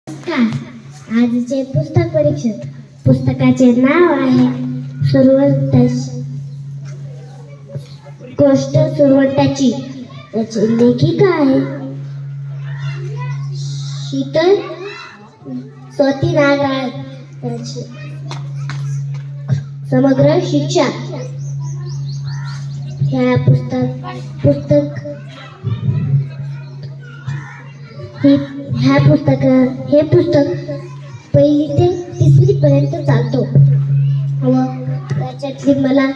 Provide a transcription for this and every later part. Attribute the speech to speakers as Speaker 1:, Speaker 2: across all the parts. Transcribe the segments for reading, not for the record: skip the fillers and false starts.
Speaker 1: नमस्कार. आजचे पुस्तक परीक्षण. पुस्तकाचे नाव आहे सुरवंताची गोष्ट सुरवंताची. याची लेखिका आहे शीतल स्वाती नागराळ. याची समग्र शिक्षा. ह्या हे पुस्तक पहिली ते तिसरी पर्यंत चालतो व त्याच्यातली मला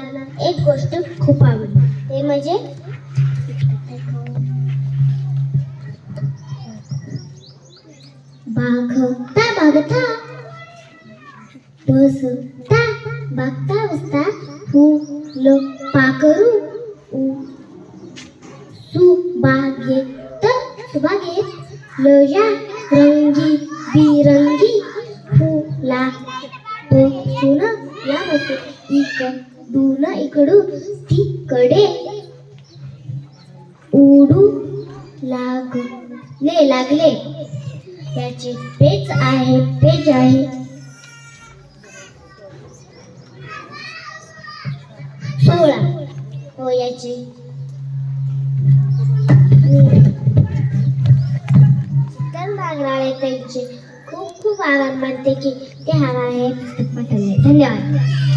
Speaker 1: एक गोष्ट खूप आवडली, ते म्हणजे बघता बसता फुल पाखरू सुबागेत लया रंगी बिरंगी फुला बसून इकडून तिकडे उडू लागले. याचे पेज आहे 16 व याचे नागराळे त्यांचे खूप खूप आभार मानते की ते हा पुस्तक पाठवले. धन्यवाद.